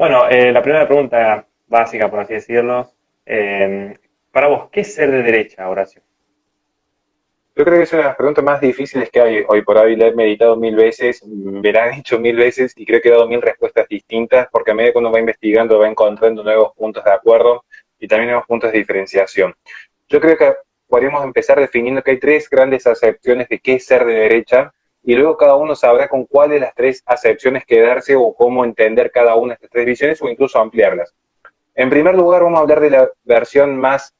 Bueno, la primera pregunta básica, por así decirlo, eh, para vos, ¿qué es ser de derecha, Horacio? Yo creo que es una de las preguntas más difíciles que hay hoy por hoy. La he meditado mil veces, me la han hecho mil veces y creo que he dado mil respuestas distintas porque a medida que uno va investigando va encontrando nuevos puntos de acuerdo y también nuevos puntos de diferenciación. Yo creo que podríamos empezar definiendo que hay tres grandes acepciones de qué es ser de derecha y luego cada uno sabrá con cuál de las tres acepciones quedarse o cómo entender cada una de estas tres visiones o incluso ampliarlas. En primer lugar, vamos a hablar de la versión más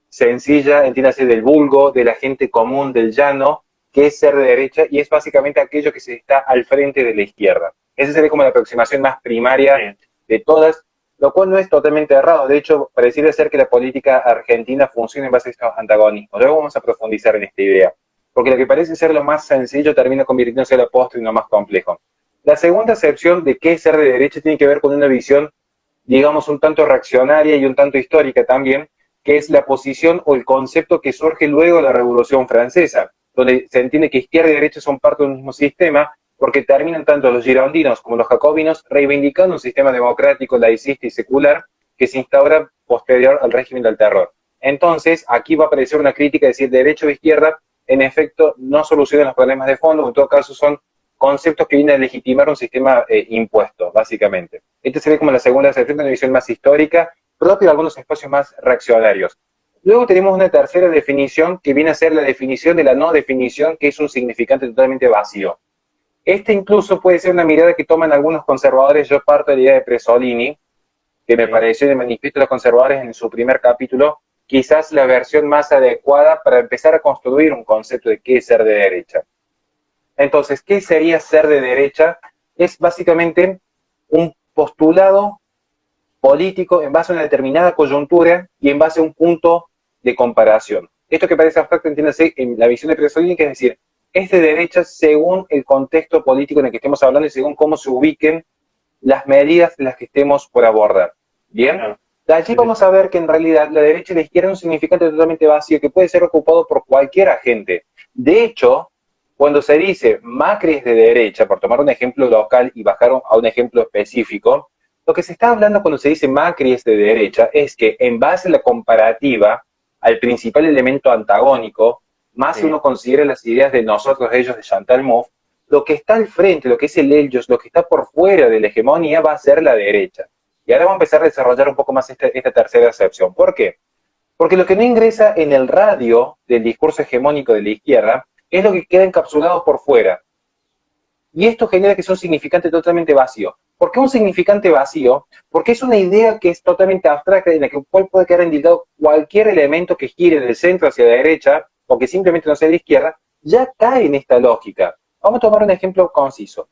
sencilla, entiéndase del vulgo, de la gente común, del llano, que es ser de derecha y es básicamente aquello que se está al frente de la izquierda. Esa sería como la aproximación más primaria Sí, de todas, lo cual no es totalmente errado. De hecho, pareciera ser que la política argentina funciona en base a estos antagonismos. Luego vamos a profundizar en esta idea, porque lo que parece ser lo más sencillo termina convirtiéndose en lo postre y no más complejo. La segunda acepción de qué es ser de derecha tiene que ver con una visión, digamos, un tanto reaccionaria y un tanto histórica también, que es la posición o el concepto que surge luego de la Revolución Francesa, donde se entiende que izquierda y derecha son parte de un mismo sistema, porque terminan tanto los girondinos como los jacobinos reivindicando un sistema democrático, laicista y secular que se instaura posterior al régimen del terror. Entonces, aquí va a aparecer una crítica, es decir, derecha o izquierda, en efecto, no solucionan los problemas de fondo, en todo caso son conceptos que vienen a legitimar un sistema impuesto, básicamente. Esta sería como la segunda acepción de una visión más histórica, propio de algunos espacios más reaccionarios. Luego tenemos una tercera definición que viene a ser la definición de la no definición, que es un significante totalmente vacío. Este incluso puede ser una mirada que toman algunos conservadores. Yo parto de la idea de Presolini, que me sí. pareció en el Manifiesto de los Conservadores en su primer capítulo, quizás la versión más adecuada para empezar a construir un concepto de qué es ser de derecha. Entonces, ¿qué sería ser de derecha? Es básicamente un postulado político en base a una determinada coyuntura y en base a un punto de comparación. Esto que parece abstracto, entiéndase en la visión de Pasolini, que es decir, es de derecha según el contexto político en el que estemos hablando y según cómo se ubiquen las medidas de las que estemos por abordar. ¿Bien? Claro. De allí Sí, sí, vamos sí. a ver que en realidad la derecha y la izquierda es un significante totalmente vacío que puede ser ocupado por cualquier agente. De hecho, cuando se dice Macri es de derecha, por tomar un ejemplo local y bajar a un ejemplo específico, lo que se está hablando cuando se dice Macri es de derecha es que en base a la comparativa al principal elemento antagónico, más si Sí. uno considera las ideas de nosotros, ellos, de Chantal Mouffe, lo que está al frente, lo que es el ellos, lo que está por fuera de la hegemonía va a ser la derecha. Y ahora vamos a empezar a desarrollar un poco más esta tercera acepción. ¿Por qué? Porque lo que no ingresa en el radio del discurso hegemónico de la izquierda es lo que queda encapsulado por fuera. Y esto genera que sea un significante totalmente vacío. ¿Por qué un significante vacío? Porque es una idea que es totalmente abstracta en la cual puede quedar indicado cualquier elemento que gire del centro hacia la derecha o que simplemente no sea de izquierda, ya cae en esta lógica. Vamos a tomar un ejemplo conciso.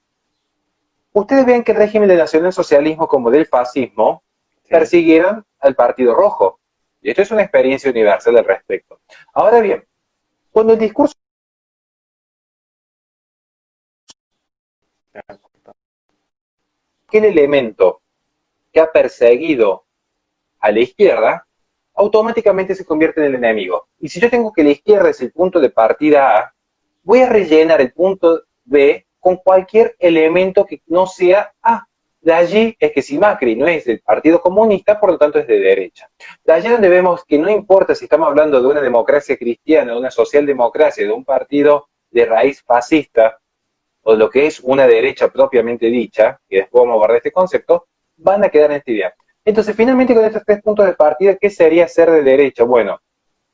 Ustedes ven que el régimen del nacionalsocialismo como del fascismo Sí. persiguieron al Partido Rojo. Y esto es una experiencia universal al respecto. Ahora bien, cuando el discurso es el elemento que ha perseguido a la izquierda, automáticamente se convierte en el enemigo. Y si yo tengo que la izquierda es el punto de partida A, voy a rellenar el punto B con cualquier elemento que no sea A. De allí es que si Macri no es del Partido Comunista, por lo tanto es de derecha. De allí donde vemos que no importa si estamos hablando de una democracia cristiana, de una socialdemocracia, de un partido de raíz fascista, o lo que es una derecha propiamente dicha, y después vamos a abordar este concepto, van a quedar en esta idea. Entonces, finalmente, con estos tres puntos de partida, ¿qué sería ser de derecha? Bueno,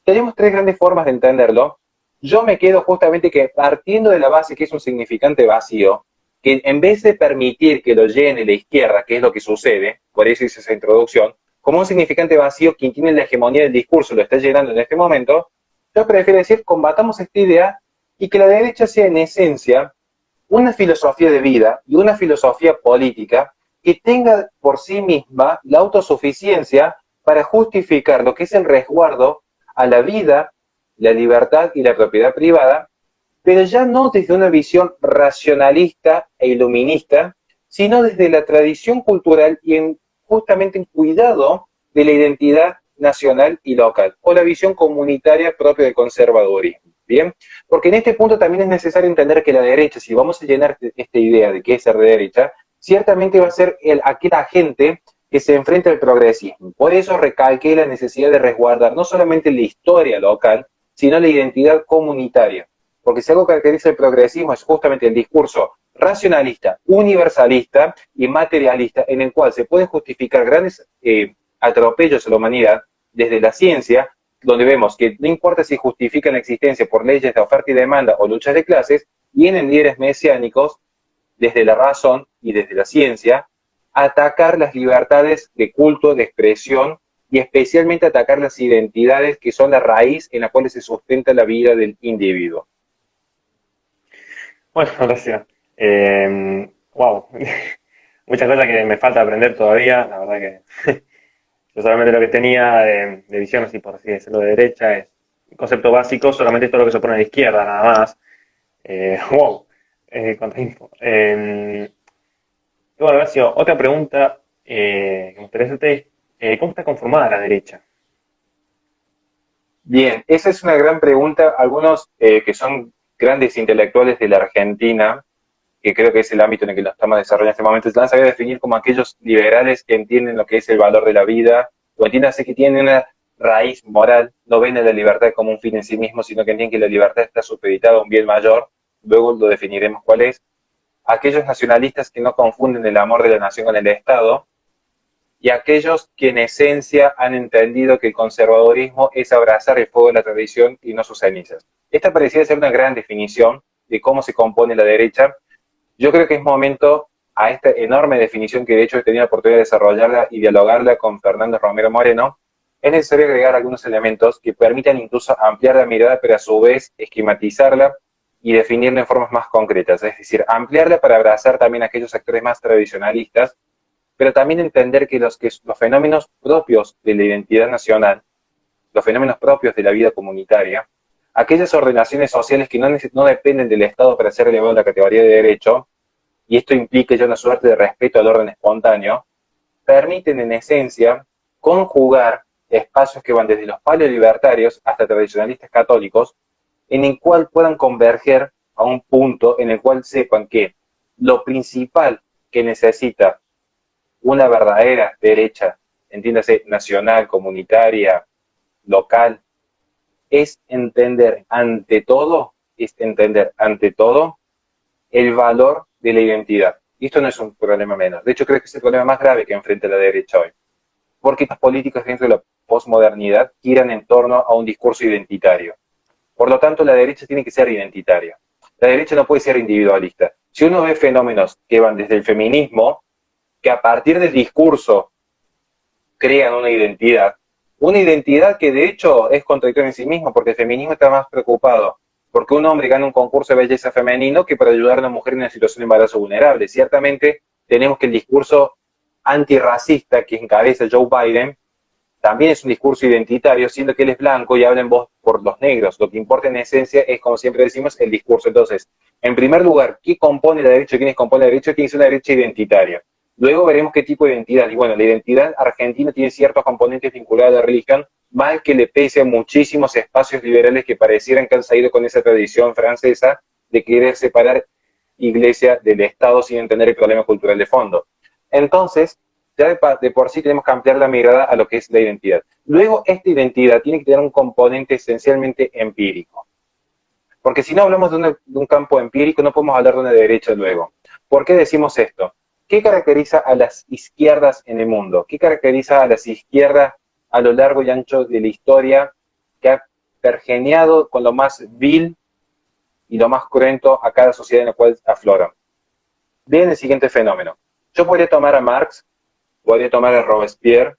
tenemos tres grandes formas de entenderlo. Yo me quedo justamente que partiendo de la base que es un significante vacío, que en vez de permitir que lo llene la izquierda, que es lo que sucede, por eso hice esa introducción, como un significante vacío, quien tiene la hegemonía del discurso lo está llenando en este momento, yo prefiero decir, combatamos esta idea y que la derecha sea en esencia una filosofía de vida y una filosofía política que tenga por sí misma la autosuficiencia para justificar lo que es el resguardo a la vida, la libertad y la propiedad privada, pero ya no desde una visión racionalista e iluminista, sino desde la tradición cultural y justamente en cuidado de la identidad nacional y local, o la visión comunitaria propia del conservadurismo. Bien, porque en este punto también es necesario entender que la derecha, si vamos a llenar esta idea de qué es ser de derecha, ciertamente va a ser aquel agente que se enfrenta al progresismo. Por eso recalqué la necesidad de resguardar no solamente la historia local, sino la identidad comunitaria. Porque si algo caracteriza el progresismo es justamente el discurso racionalista, universalista y materialista, en el cual se pueden justificar grandes atropellos a la humanidad desde la ciencia, donde vemos que no importa si justifican la existencia por leyes de oferta y demanda o luchas de clases, vienen líderes mesiánicos desde la razón y desde la ciencia atacar las libertades de culto, de expresión y especialmente atacar las identidades que son la raíz en la cual se sustenta la vida del individuo. Bueno, gracias. Wow, muchas cosas que me falta aprender todavía. La verdad que yo solamente lo que tenía de visión, así por así decirlo, de derecha, es un concepto básico, solamente todo lo que se pone a la izquierda, nada más. Wow, cuánta info. Y bueno, Horacio, otra pregunta que me gustaría hacerte es, ¿cómo está conformada la derecha? Bien, esa es una gran pregunta. Algunos que son grandes intelectuales de la Argentina, que creo que es el ámbito en el que lo estamos desarrollando en este momento, se han sabido definir como aquellos liberales que entienden lo que es el valor de la vida, o entiéndase que tienen una raíz moral, no ven a la libertad como un fin en sí mismo, sino que entienden que la libertad está supeditada a un bien mayor, luego lo definiremos cuál es. Aquellos nacionalistas que no confunden el amor de la nación con el Estado, y aquellos que en esencia han entendido que el conservadurismo es abrazar el fuego de la tradición y no sus cenizas. Esta pareciera ser una gran definición de cómo se compone la derecha. Yo creo que es momento a esta enorme definición que de hecho he tenido la oportunidad de desarrollarla y dialogarla con Fernando Romero Moreno, es necesario agregar algunos elementos que permitan incluso ampliar la mirada, pero a su vez esquematizarla y definirla en formas más concretas. Es decir, ampliarla para abrazar también a aquellos actores más tradicionalistas, pero también entender que los fenómenos propios de la identidad nacional, los fenómenos propios de la vida comunitaria, aquellas ordenaciones sociales que no dependen del Estado para ser elevados a la categoría de derecho, y esto implica ya una suerte de respeto al orden espontáneo, permiten en esencia conjugar espacios que van desde los paleolibertarios hasta tradicionalistas católicos, en el cual puedan converger a un punto en el cual sepan que lo principal que necesita una verdadera derecha, entiéndase, nacional, comunitaria, local, es entender ante todo el valor de la identidad. Y esto no es un problema menos. De hecho, creo que es el problema más grave que enfrenta la derecha hoy. Porque las políticas dentro de la posmodernidad giran en torno a un discurso identitario. Por lo tanto, la derecha tiene que ser identitaria. La derecha no puede ser individualista. Si uno ve fenómenos que van desde el feminismo, que a partir del discurso crean una identidad que de hecho es contradictoria en sí misma, porque el feminismo está más preocupado porque un hombre gane un concurso de belleza femenino que para ayudar a una mujer en una situación de embarazo vulnerable. Ciertamente tenemos que el discurso antirracista que encabeza Joe Biden también es un discurso identitario, siendo que él es blanco y habla en voz por los negros. Lo que importa en esencia es, como siempre decimos, el discurso. Entonces, en primer lugar, ¿qué compone la derecha? ¿Quiénes componen la derecha? Tiene que ser una derecha identitaria. Luego veremos qué tipo de identidad. Y bueno, la identidad argentina tiene ciertos componentes vinculados a la religión, mal que le pese a muchísimos espacios liberales que parecieran que han salido con esa tradición francesa de querer separar iglesia del Estado sin entender el problema cultural de fondo. Entonces, ya de por sí tenemos que ampliar la mirada a lo que es la identidad. Luego, esta identidad tiene que tener un componente esencialmente empírico. Porque si no hablamos de un campo empírico, no podemos hablar de una derecha luego. ¿Por qué decimos esto? ¿Qué caracteriza a las izquierdas en el mundo? ¿Qué caracteriza a las izquierdas a lo largo y ancho de la historia que ha pergeñado con lo más vil y lo más cruento a cada sociedad en la cual afloran? Vean el siguiente fenómeno. Yo podría tomar a Marx, podría tomar a Robespierre,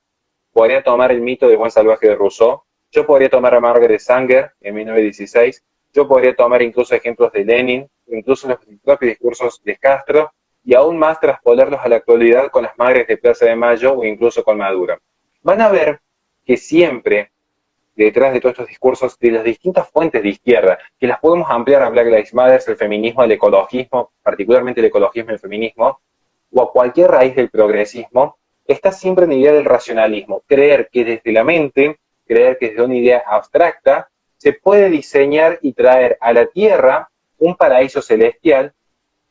podría tomar el mito de Buen Salvaje de Rousseau, yo podría tomar a Margaret Sanger en 1916, yo podría tomar incluso ejemplos de Lenin, incluso los propios discursos de Castro, y aún más traspolarlos a la actualidad con las madres de Plaza de Mayo o incluso con Maduro. Van a ver que siempre, detrás de todos estos discursos, de las distintas fuentes de izquierda, que las podemos ampliar a Black Lives Matter, el feminismo, el ecologismo, particularmente el ecologismo y el feminismo, o a cualquier raíz del progresismo, está siempre en la idea del racionalismo. Creer que desde la mente, creer que desde una idea abstracta, se puede diseñar y traer a la Tierra un paraíso celestial,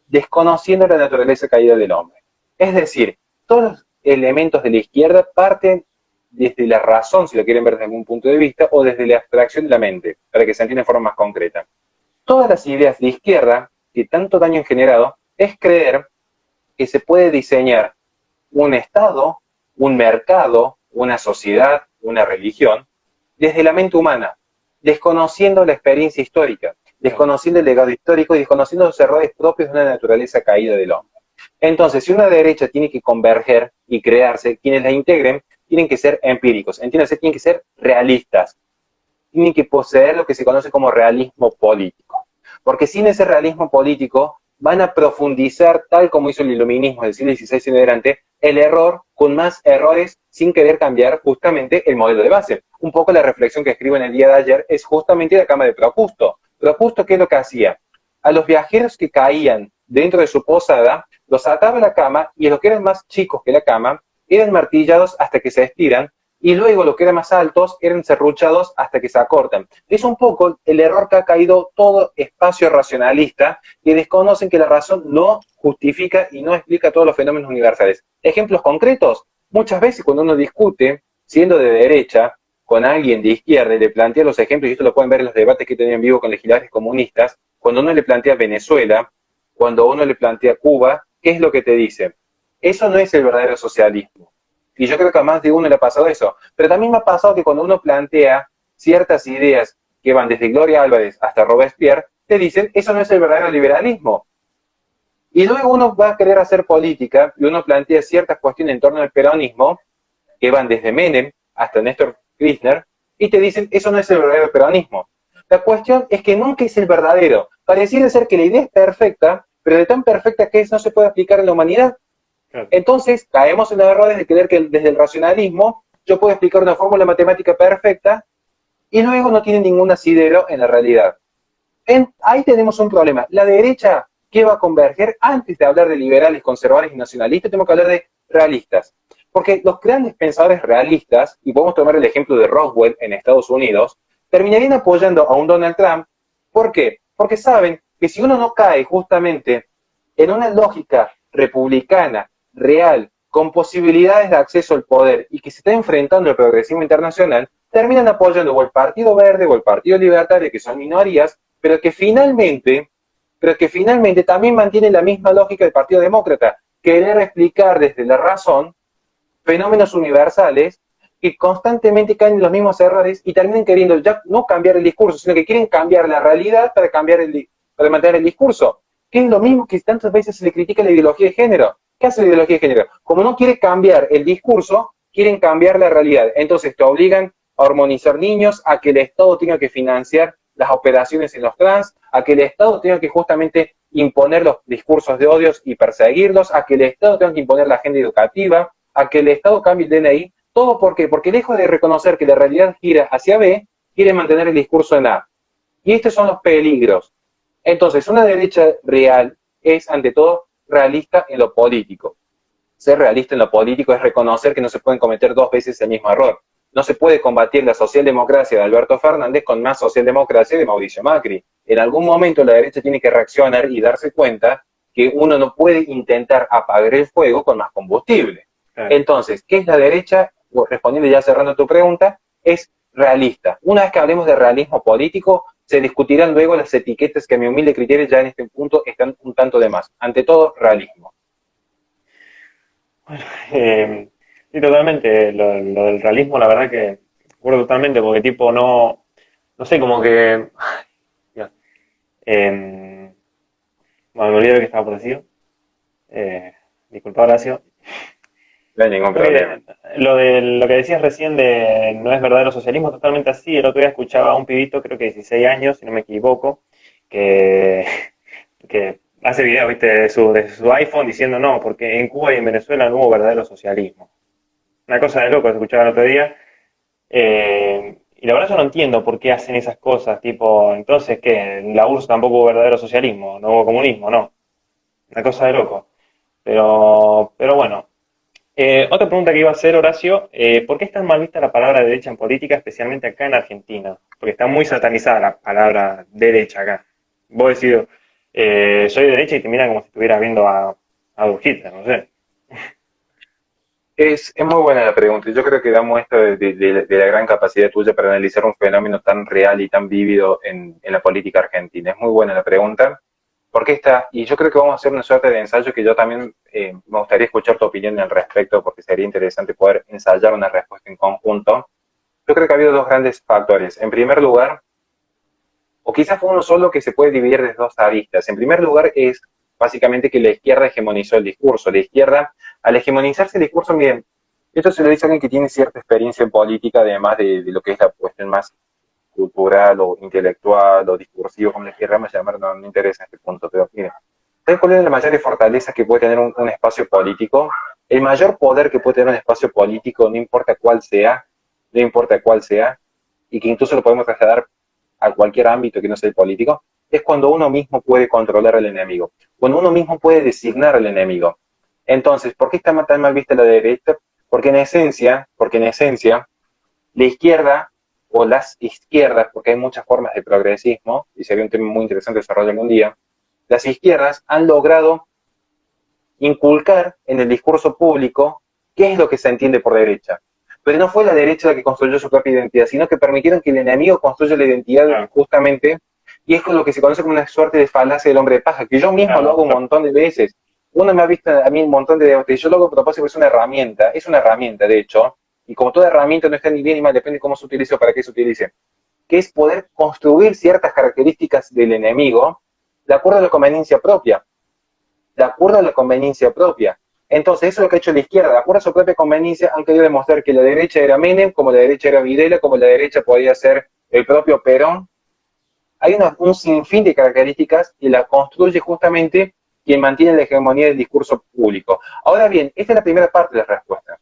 desconociendo la naturaleza caída del hombre. Es decir, todos los elementos de la izquierda parten desde la razón, si lo quieren ver desde algún punto de vista, o desde la abstracción de la mente, para que se entienda de forma más concreta. Todas las ideas de izquierda que tanto daño han generado es creer que se puede diseñar un Estado, un mercado, una sociedad, una religión, desde la mente humana, desconociendo la experiencia histórica, desconociendo el legado histórico y desconociendo los errores propios de una naturaleza caída del hombre. Entonces, si una derecha tiene que converger y crearse, quienes la integren tienen que ser empíricos, entiéndase, tienen que ser realistas, tienen que poseer lo que se conoce como realismo político. Porque sin ese realismo político van a profundizar, tal como hizo el iluminismo del siglo XVI en adelante, el error con más errores sin querer cambiar justamente el modelo de base. Un poco la reflexión que escribo en el día de ayer es justamente la cama de Procusto. Procusto, ¿qué es lo que hacía? A los viajeros que caían dentro de su posada, los ataba a la cama y a los que eran más chicos que la cama, eran martillados hasta que se estiran, y luego los que eran más altos eran serruchados hasta que se acortan. Es un poco el error que ha caído todo espacio racionalista, que desconocen que la razón no justifica y no explica todos los fenómenos universales. Ejemplos concretos, muchas veces cuando uno discute, siendo de derecha, con alguien de izquierda y le plantea los ejemplos, y esto lo pueden ver en los debates que he tenido en vivo con legisladores comunistas, cuando uno le plantea Venezuela, cuando uno le plantea Cuba, ¿qué es lo que te dice? Eso no es el verdadero socialismo. Y yo creo que a más de uno le ha pasado eso. Pero también me ha pasado que cuando uno plantea ciertas ideas que van desde Gloria Álvarez hasta Robespierre, te dicen, eso no es el verdadero liberalismo. Y luego uno va a querer hacer política y uno plantea ciertas cuestiones en torno al peronismo, que van desde Menem hasta Néstor Kirchner, y te dicen, eso no es el verdadero peronismo. La cuestión es que nunca es el verdadero. Pareciera ser que la idea es perfecta, pero de tan perfecta que es, no se puede aplicar en la humanidad. Entonces, caemos en los errores de creer que desde el racionalismo yo puedo explicar una fórmula matemática perfecta y luego no tiene ningún asidero en la realidad. Ahí tenemos un problema. La derecha, ¿qué va a converger? Antes de hablar de liberales, conservadores y nacionalistas, tenemos que hablar de realistas. Porque los grandes pensadores realistas, y podemos tomar el ejemplo de Roswell en Estados Unidos, terminarían apoyando a un Donald Trump. ¿Por qué? Porque saben que si uno no cae justamente en una lógica republicana, real, con posibilidades de acceso al poder y que se está enfrentando al progresismo internacional, terminan apoyando o el Partido Verde o el Partido Libertario, que son minorías, pero que finalmente también mantienen la misma lógica del Partido Demócrata, querer explicar desde la razón fenómenos universales que constantemente caen en los mismos errores y terminan queriendo ya no cambiar el discurso, sino que quieren cambiar la realidad para mantener el discurso, que es lo mismo que tantas veces se le critica a la ideología de género. ¿Qué hace la ideología de género? Como no quiere cambiar el discurso, quieren cambiar la realidad. Entonces te obligan a hormonizar niños, a que el Estado tenga que financiar las operaciones en los trans, a que el Estado tenga que justamente imponer los discursos de odios y perseguirlos, a que el Estado tenga que imponer la agenda educativa, a que el Estado cambie el DNI. ¿Todo por qué? Porque lejos de reconocer que la realidad gira hacia B, quiere mantener el discurso en A. Y estos son los peligros. Entonces, una derecha real es, ante todo, realista en lo político. Ser realista en lo político es reconocer que no se pueden cometer dos veces el mismo error. No se puede combatir la socialdemocracia de Alberto Fernández con más socialdemocracia de Mauricio Macri. En algún momento la derecha tiene que reaccionar y darse cuenta que uno no puede intentar apagar el fuego con más combustible. Entonces, ¿qué es la derecha? Respondiendo ya cerrando tu pregunta, es realista. Una vez que hablemos de realismo político, se discutirán luego las etiquetas que a mi humilde criterio ya en este punto están un tanto de más. Ante todo, realismo. Bueno, sí, totalmente. Lo del realismo, la verdad que acuerdo totalmente, porque tipo no sé, como que... Ya. Bueno, me olvidé de que estaba por decir. Disculpa, Horacio. No hay ningún problema. Lo que decías recién de no es verdadero socialismo, totalmente así. El otro día escuchaba a un pibito, creo que 16 años, si no me equivoco, que, que hace videos, ¿viste? De su iPhone diciendo no, porque en Cuba y en Venezuela no hubo verdadero socialismo. Una cosa de loco, se escuchaba el otro día. Y la verdad yo no entiendo por qué hacen esas cosas, tipo, entonces, ¿qué? En la URSS tampoco hubo verdadero socialismo, no hubo comunismo, no. Una cosa de loco. Pero bueno. Otra pregunta que iba a hacer, Horacio, ¿por qué es tan mal vista la palabra derecha en política, especialmente acá en Argentina? Porque está muy satanizada la palabra derecha acá. Vos decís, soy de derecha y te miran como si estuvieras viendo a Adolf Hitler, no sé. Es muy buena la pregunta. Yo creo que da muestra de la gran capacidad tuya para analizar un fenómeno tan real y tan vívido en la política argentina. Es muy buena la pregunta. Porque está, y yo creo que vamos a hacer una suerte de ensayo que yo también me gustaría escuchar tu opinión al respecto, porque sería interesante poder ensayar una respuesta en conjunto. Yo creo que ha habido dos grandes factores. En primer lugar, o quizás fue uno solo que se puede dividir de dos aristas. En primer lugar, es básicamente que la izquierda hegemonizó el discurso. La izquierda, al hegemonizarse el discurso, miren, esto se lo dice a alguien que tiene cierta experiencia en política, además de lo que es la cuestión más cultural o intelectual o discursivo, como les queramos llamar, no me interesa este punto, pero miren, ¿saben cuál es la mayor fortaleza que puede tener un espacio político? El mayor poder que puede tener un espacio político, no importa cuál sea, no importa cuál sea, y que incluso lo podemos trasladar a cualquier ámbito que no sea el político, es cuando uno mismo puede controlar al enemigo, cuando uno mismo puede designar al enemigo. Entonces, ¿por qué está tan mal vista la derecha? Porque en esencia, la izquierda o las izquierdas, porque hay muchas formas de progresismo, y sería un tema muy interesante desarrollar algún día, las izquierdas han logrado inculcar en el discurso público qué es lo que se entiende por derecha. Pero no fue la derecha la que construyó su propia identidad, sino que permitieron que el enemigo construya la identidad Claro, justamente, y es con lo que se conoce como una suerte de falacia del hombre de paja, que yo mismo lo claro, hago un montón de veces. Uno me ha visto a mí un montón de debates, yo lo hago a propósito porque es una herramienta de hecho, y como toda herramienta no está ni bien ni mal, depende de cómo se utilice o para qué se utilice, que es poder construir ciertas características del enemigo de acuerdo a la conveniencia propia de acuerdo a la conveniencia propia. Entonces, eso es lo que ha hecho la izquierda, de acuerdo a su propia conveniencia, han querido demostrar que la derecha era Menem, como la derecha era Videla, como la derecha podía ser el propio Perón. Hay un sinfín de características que la construye justamente quien mantiene la hegemonía del discurso público. Ahora bien, esta es la primera parte de la respuesta.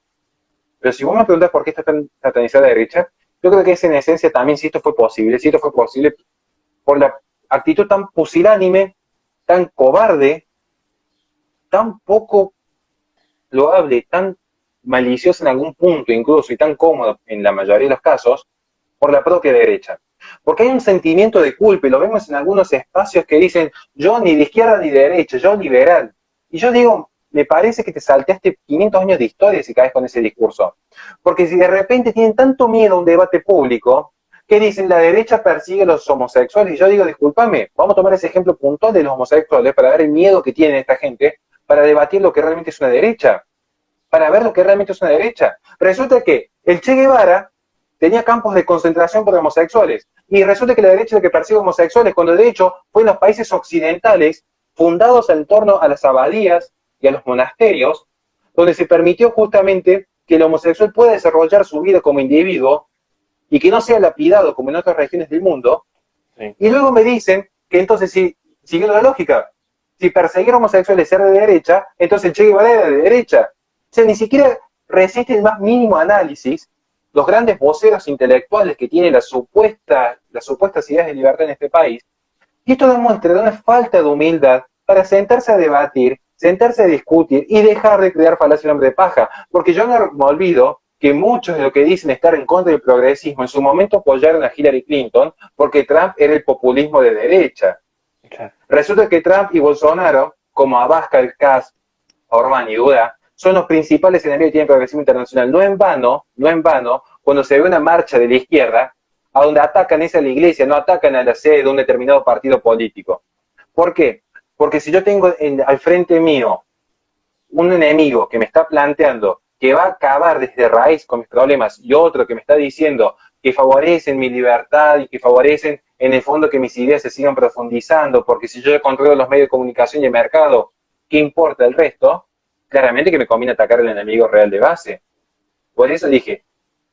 Pero si vos me preguntas por qué está tan satanizada la derecha, yo creo que es en esencia también si esto fue posible por la actitud tan pusilánime, tan cobarde, tan poco loable, tan maliciosa en algún punto incluso y tan cómodo en la mayoría de los casos, por la propia derecha. Porque hay un sentimiento de culpa y lo vemos en algunos espacios que dicen yo ni de izquierda ni de derecha, yo liberal. Y yo digo, me parece que te salteaste 500 años de historia si caes con ese discurso. Porque si de repente tienen tanto miedo a un debate público, que dicen la derecha persigue a los homosexuales, y yo digo, discúlpame, vamos a tomar ese ejemplo puntual de los homosexuales para ver el miedo que tiene esta gente para debatir lo que realmente es una derecha, para ver lo que realmente es una derecha. Resulta que el Che Guevara tenía campos de concentración por homosexuales, y resulta que la derecha es la que persigue homosexuales, cuando de hecho fue en los países occidentales, fundados en torno a las abadías y a los monasterios, donde se permitió justamente que el homosexual pueda desarrollar su vida como individuo y que no sea lapidado como en otras regiones del mundo. sí, Y luego me dicen que entonces, si siguiendo la lógica, si perseguir homosexuales es ser de derecha, entonces el Che Guevara era de derecha. O sea, ni siquiera resiste el más mínimo análisis los grandes voceros intelectuales que tienen las supuestas ideas de libertad en este país. Y esto demuestra una falta de humildad para sentarse a debatir, sentarse a discutir y dejar de crear falacia el hombre de paja. Porque yo no me olvido que muchos de los que dicen estar en contra del progresismo en su momento apoyaron a Hillary Clinton porque Trump era el populismo de derecha. claro. Resulta que Trump y Bolsonaro, como Abascal, Kass, Orbán y Duda, son los principales enemigos que tiene el progresismo internacional. No en vano, cuando se ve una marcha de la izquierda, a donde atacan es a la iglesia, no atacan a la sede de un determinado partido político. ¿Por qué? Porque si yo tengo al frente mío un enemigo que me está planteando que va a acabar desde raíz con mis problemas y otro que me está diciendo que favorecen mi libertad y que favorecen en el fondo que mis ideas se sigan profundizando, porque si yo controlo los medios de comunicación y el mercado, ¿qué importa el resto? Claramente que me conviene atacar al enemigo real de base. Por eso dije,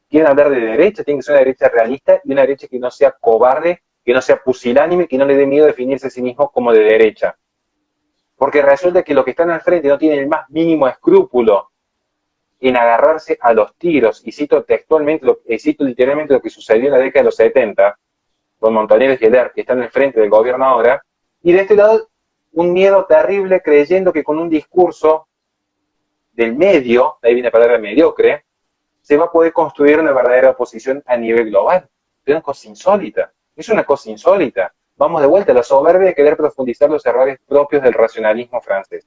quieren hablar de derecha, tiene que ser una derecha realista y una derecha que no sea cobarde, que no sea pusilánime, que no le dé miedo definirse a sí mismo como de derecha. Porque resulta que los que están al frente no tienen el más mínimo escrúpulo en agarrarse a los tiros, y cito textualmente, cito literalmente lo que sucedió en la década de los 70, con Montaner y Geller, que están al frente del gobierno ahora, y de este lado un miedo terrible creyendo que con un discurso del medio, de ahí viene la palabra mediocre, se va a poder construir una verdadera oposición a nivel global. Es una cosa insólita, es una cosa insólita. Vamos de vuelta a la soberbia de querer profundizar los errores propios del racionalismo francés.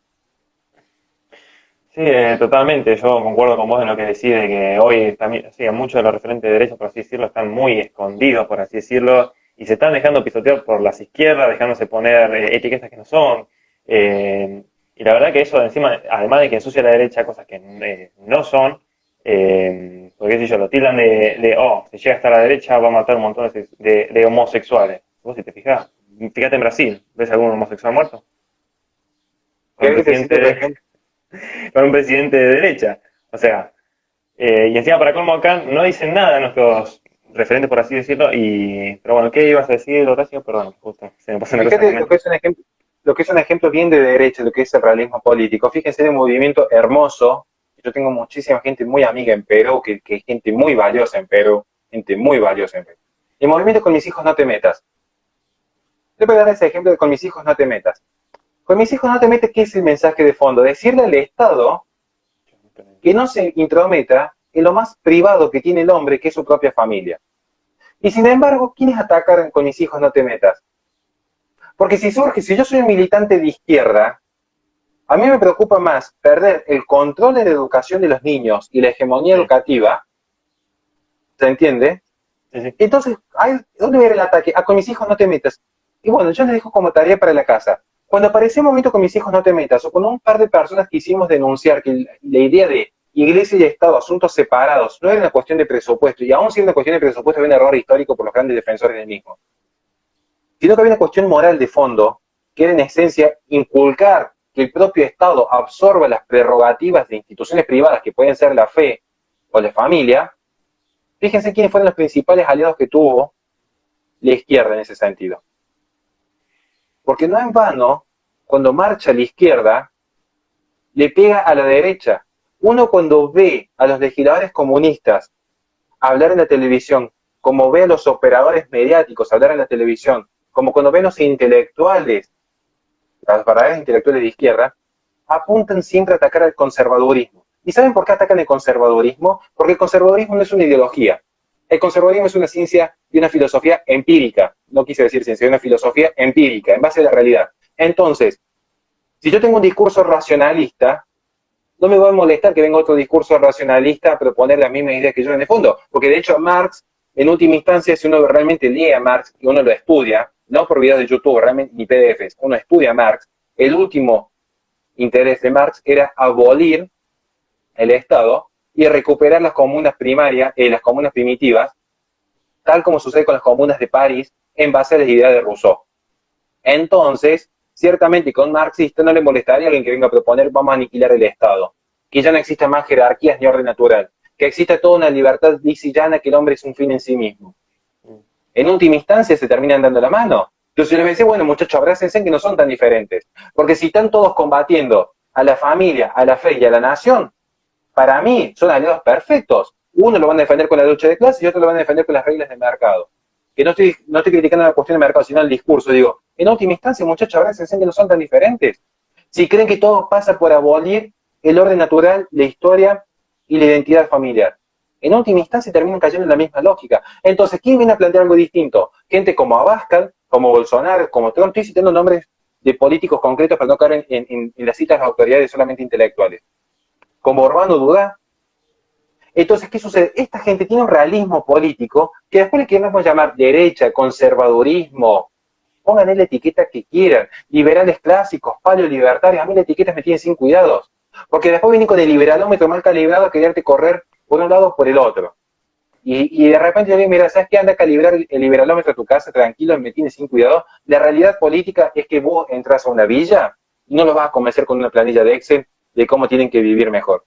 Sí, totalmente. Yo concuerdo con vos en lo que decís de que hoy también, sí, muchos de los referentes de derecha, por así decirlo, están muy escondidos, por así decirlo, y se están dejando pisotear por las izquierdas, dejándose poner etiquetas que no son. Y la verdad que eso encima, además de que ensucia a la derecha cosas que no son, porque si yo lo tildan oh, si llega hasta la derecha va a matar un montón de homosexuales. Vos si te fijás, fíjate en Brasil, ¿ves algún homosexual muerto? Con un ¿Querés que te cite presidente otro ejemplo? con un presidente de derecha. O sea, y encima para colmo acá no dicen nada nuestros referentes, por así decirlo, pero bueno, ¿qué ibas a decir, Horacio? Perdón, justo, se me pasó una cosa en la Fíjate lo que mente. es un ejemplo, lo que es un ejemplo bien de derecha, lo que es el realismo político. Fíjense en un movimiento hermoso. Yo tengo muchísima gente muy amiga en Perú, que es gente muy valiosa en Perú, gente muy valiosa en Perú. El movimiento Con mis hijos no te metas. Yo voy a dar ese ejemplo de Con mis hijos no te metas. Con mis hijos no te metes, ¿qué es el mensaje de fondo? Decirle al Estado que no se intrometa en lo más privado que tiene el hombre, que es su propia familia. Y sin embargo, ¿quiénes atacan Con mis hijos no te metas? Porque si surge, si yo soy un militante de izquierda, a mí me preocupa más perder el control de la educación de los niños y la hegemonía Sí, educativa, ¿se entiende? sí, sí. Entonces, ¿dónde viene el ataque? Con mis hijos no te metas. Y bueno, yo les dejo como tarea para la casa. Cuando apareció un momento Con mis hijos no te metas, o con un par de personas que hicimos denunciar que la idea de iglesia y Estado, asuntos separados, no era una cuestión de presupuesto, y aún siendo una cuestión de presupuesto, había un error histórico por los grandes defensores del mismo, sino que había una cuestión moral de fondo, que era en esencia inculcar que el propio Estado absorba las prerrogativas de instituciones privadas, que pueden ser la fe o la familia. Fíjense quiénes fueron los principales aliados que tuvo la izquierda en ese sentido. Porque no en vano, cuando marcha la izquierda, le pega a la derecha. Uno cuando ve a los legisladores comunistas hablar en la televisión, como ve a los operadores mediáticos hablar en la televisión, como cuando ve a los intelectuales, las verdaderas intelectuales de izquierda, apuntan siempre a atacar al conservadurismo. ¿Y saben por qué atacan el conservadurismo? Porque el conservadurismo no es una ideología. El conservadurismo es una ciencia y una filosofía empírica. No quise decir ciencia, es una filosofía empírica, en base a la realidad. Entonces, si yo tengo un discurso racionalista, no me va a molestar que venga otro discurso racionalista a proponer las mismas ideas que yo en el fondo. Porque de hecho Marx, en última instancia, si uno realmente lee a Marx y uno lo estudia, no por videos de YouTube, realmente ni PDFs, uno estudia a Marx, el último interés de Marx era abolir el Estado y recuperar las comunas primarias, las comunas primitivas, tal como sucede con las comunas de París, en base a las ideas de Rousseau. Entonces, ciertamente con un marxista no le molestaría a alguien que venga a proponer vamos a aniquilar el Estado, que ya no exista más jerarquías ni orden natural, que exista toda una libertad lisillana, que el hombre es un fin en sí mismo. En última instancia se terminan dando la mano. Entonces yo les decía, bueno muchachos, abrácense que no son tan diferentes, porque si están todos combatiendo a la familia, a la fe y a la nación, para mí son aliados perfectos. Uno lo van a defender con la lucha de clases y otro lo van a defender con las reglas del mercado. Que no estoy criticando la cuestión del mercado, sino el discurso. Digo, en última instancia, muchachos, ahora se que no son tan diferentes. Si creen que todo pasa por abolir el orden natural, la historia y la identidad familiar, en última instancia terminan cayendo en la misma lógica. Entonces, ¿quién viene a plantear algo distinto? Gente como Abascal, como Bolsonaro, como Trump. Estoy citando nombres de políticos concretos para no caer en las citas de autoridades solamente intelectuales. Como Urbano Dudá. Entonces, ¿qué sucede? Esta gente tiene un realismo político que después le queremos llamar derecha, conservadurismo, pónganle la etiqueta que quieran, liberales clásicos, paleolibertarios, a mí las etiquetas me tienen sin cuidados, porque después vienen con el liberalómetro mal calibrado a quererte correr por un lado o por el otro. Y de repente yo digo, mira, ¿sabes qué? Anda a calibrar el liberalómetro a tu casa, tranquilo, me tienes sin cuidado. La realidad política es que vos entras a una villa y no los vas a convencer con una planilla de Excel de cómo tienen que vivir mejor.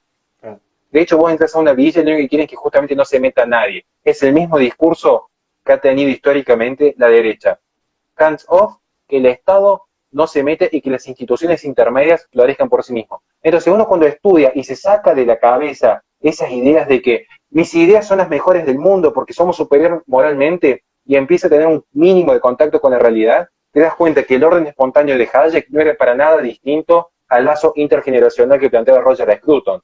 De hecho, vos entras a una villa y lo único que quieren es que justamente no se meta nadie. Es el mismo discurso que ha tenido históricamente la derecha. Hands off, que el Estado no se mete y que las instituciones intermedias lo arriesgan por sí mismos. Entonces uno cuando estudia y se saca de la cabeza esas ideas de que mis ideas son las mejores del mundo porque somos superiores moralmente y empieza a tener un mínimo de contacto con la realidad, te das cuenta que el orden espontáneo de Hayek no era para nada distinto al lazo intergeneracional que planteaba Roger Scruton.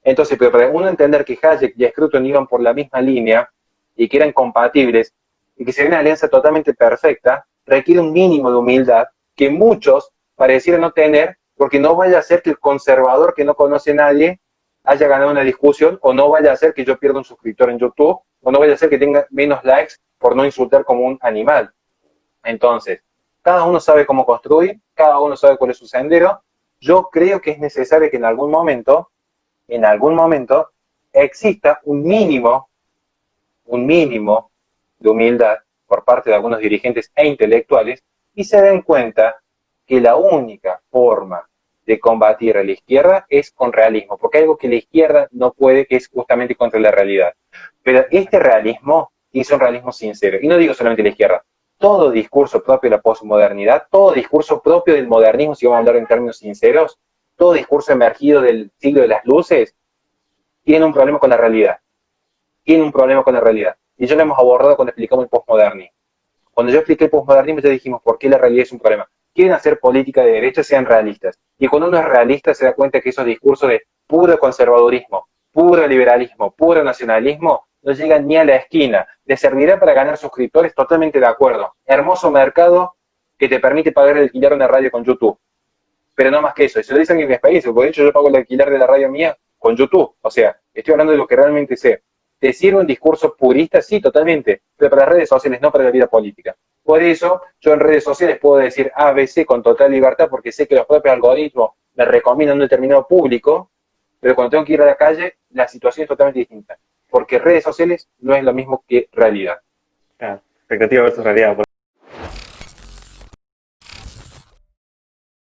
Entonces, pero para uno entender que Hayek y Scruton iban por la misma línea y que eran compatibles y que sería una alianza totalmente perfecta, requiere un mínimo de humildad que muchos parecieran no tener porque no vaya a ser que el conservador que no conoce a nadie haya ganado una discusión, o no vaya a ser que yo pierda un suscriptor en YouTube, o no vaya a ser que tenga menos likes por no insultar como un animal. Entonces, cada uno sabe cómo construir, cada uno sabe cuál es su sendero. Yo creo que es necesario que en algún momento, exista un mínimo de humildad por parte de algunos dirigentes e intelectuales y se den cuenta que la única forma de combatir a la izquierda es con realismo, porque hay algo que la izquierda no puede, que es justamente contra la realidad. Pero este realismo es un realismo sincero, y no digo solamente la izquierda, todo discurso propio de la posmodernidad, todo discurso propio del modernismo, si vamos a hablar en términos sinceros, todo discurso emergido del siglo de las luces, tiene un problema con la realidad. Tiene un problema con la realidad. Y ya lo hemos abordado cuando explicamos el posmodernismo. Cuando yo expliqué el posmodernismo, ya dijimos por qué la realidad es un problema. Quieren hacer política de derecha, sean realistas. Y cuando uno es realista, se da cuenta que esos discursos de puro conservadurismo, puro liberalismo, puro nacionalismo, no llegan ni a la esquina. ¿Les servirá para ganar suscriptores? Totalmente de acuerdo. Hermoso mercado que te permite pagar el alquiler de una radio con YouTube. Pero no más que eso. Y se lo dicen en mi experiencia, porque de hecho yo pago el alquiler de la radio mía con YouTube. O sea, estoy hablando de lo que realmente sé. ¿Te sirve un discurso purista? Sí, totalmente, pero para las redes sociales, no para la vida política. Por eso, yo en redes sociales puedo decir A, B, C con total libertad, porque sé que los propios algoritmos me recomiendan un determinado público, pero cuando tengo que ir a la calle, la situación es totalmente distinta. Porque redes sociales no es lo mismo que realidad. Claro, expectativa versus realidad.